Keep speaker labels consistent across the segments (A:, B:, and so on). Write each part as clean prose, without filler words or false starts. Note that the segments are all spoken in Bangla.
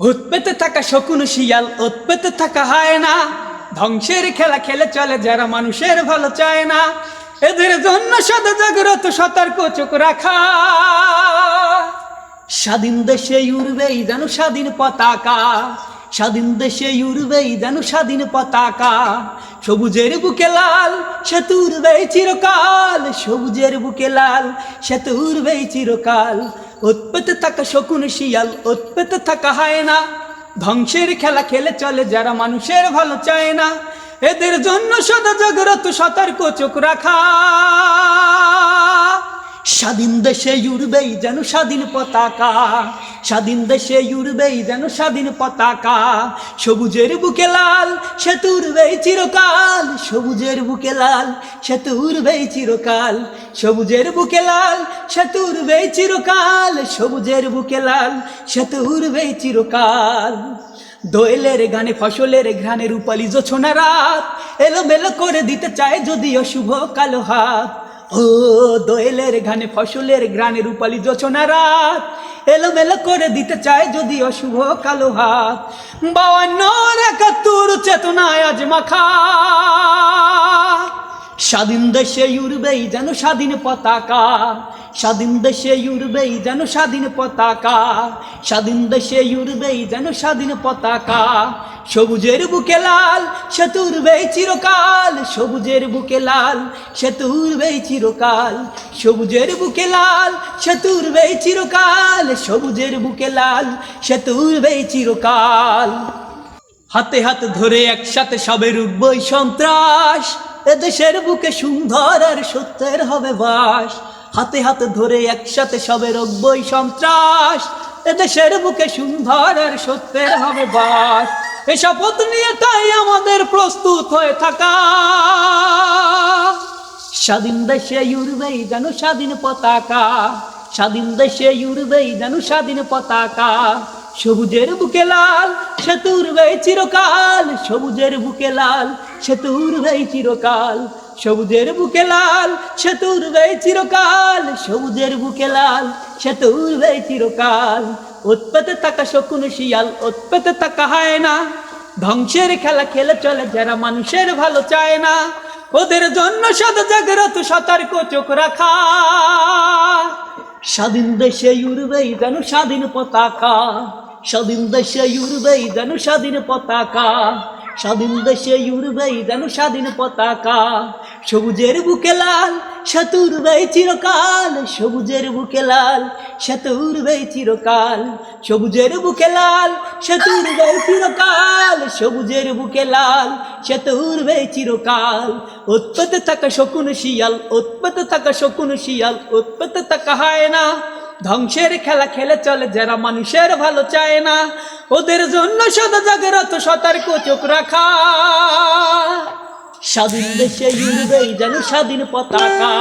A: উৎপেতে থাকা শকুন শিয়াল, উৎপেতে থাকা হায়না, ধ্বংসের খেলা খেলে চলে যারা মানুষের ভালো চায় না। এদের জন্য সদা জাগ্রত সতর্ক চোখ রাখা। স্বাধীন দেশে উড়বেই যেন স্বাধীন পতাকা, স্বাধীন দেশে উড়বেই যেন স্বাধীন পতাকা। সবুজের বুকে লাল সে তো উড়বেই চিরকাল, সবুজের বুকে লাল সে তো উড়বেই চিরকাল। উৎপেতে থাকা শকুন শিয়াল, উৎপেতে থাকা হায়না, ধ্বংসের খেলা খেলে চলে যারা মানুষের ভালো চায় না। এদের জন্য সদা জাগ্রত সতর্ক চোখ রাখা। স্বাধীন দেশে উড়বেই যেন স্বাধীন পতাকা, স্বাধীন দেশে উড়বেই যেন স্বাধীন পতাকা। সবুজের বুকে লাল সে তো উড়বেই চিরকাল, সবুজের বুকে লাল সে তো উড়বেই চিরকাল। সবুজের বুকে লাল সে তো উড়বেই চিরকাল, সবুজের বুকে লাল সে তো উড়বেই চিরকাল। দোয়েলের গানে ফসলের ঘ্রাণে রূপালী জোছনা রাত, এলোমেলো করে দিতে চায় যদিও শুভ কালো হাত। ও দোয়েলের গানে ফসলের ঘ্রাণে রূপালী জোছনা রাত, এলোমেলো করে দিতে চায় যদিও শুভ কালো হাত। 52-71 চেতনায় আজ মাখা। স্বাধীন দেশে উড়বেই যেন স্বাধীন পতাকা, স্বাধীন দেশে উড়বেই যেন স্বাধীন পতাকা। স্বাধীন দেশে উড়বেই যেন স্বাধীন পতাকা। সবুজের বুকে লাল সে তো উড়বেই চিরকাল, সবুজের বুকে লাল সে তো উড়বেই চিরকাল। সবুজের বুকে লাল সে তো উড়বেই চিরকাল, সবুজের বুকে লাল সে তো উড়বেই চিরকাল। হাতে হাত ধরে একসাথে সবে রুখবই সন্ত্রাস, এদেশের বুকে সুন্দর আর সত্যের হবে বাস। হাতে হাত ধরে একসাথে সবে রুখবই সন্ত্রাস, এদেশের বুকে সুন্দর আর সত্যের হবে বাস। এ শপথ নিয়ে তাই আমাদের প্রস্তুত হয়ে থাকা। স্বাধীন দেশে উড়বেই যেন স্বাধীন পতাকা, স্বাধীন দেশে উড়বেই যেন স্বাধীন পতাকা। সবুজের বুকে লাল সে তো উড়বেই চিরকাল, সবুজের বুকে লাল সে তো উড়বেই চিরকাল। সবুজের বুকে লাল সে তো উড়বেই চিরকাল, সবুজের বুকে লাল সে তো উড়বেই চিরকাল। উৎপেতে থাকা শকুন শিয়াল, উৎপেতে থাকা হায়না, ধ্বংসের খেলা খেলে চলে যারা মানুষের ভালো চায় না। ওদের জন্য সদা জাগ্রত সতর্ক চোখ রাখা। স্বাধীন দেশে উড়বেই যেন স্বাধীন পতাকা, স্বাধীন দেশে উড়বেই যেন স্বাধীন পতাকা। স্বাধীন দেশে উড়বেই যেন স্বাধীন পতাকা। সবুজের বুকে লাল সে তো উড়বেই চিরকাল, সবুজের বুকে লাল সে তো উড়বেই চিরকাল। সবুজের বুকে লাল সে তো উড়বেই চিরকাল, সবুজের বুকে লাল সে তো উড়বেই চিরকাল। উৎপেতে থাকা শকুন শিয়াল, উৎপেতে থাকা শকুন শিয়াল, উৎপেতে থাকা হায়না, ধ্বংসের খেলা খেলে চলে যারা মানুষের ভালো চায় না। ওদের জন্য সদা জাগ্রত সতর্ক চোখ রাখা। স্বাধীন দেশে উড়বেই যেন স্বাধীন পতাকা,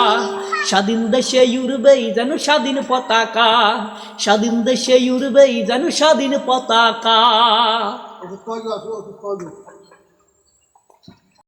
A: স্বাধীন দেশে উড়বেই যেন স্বাধীন পতাকা। স্বাধীন দেশে উড়বেই যেন স্বাধীন পতাকা।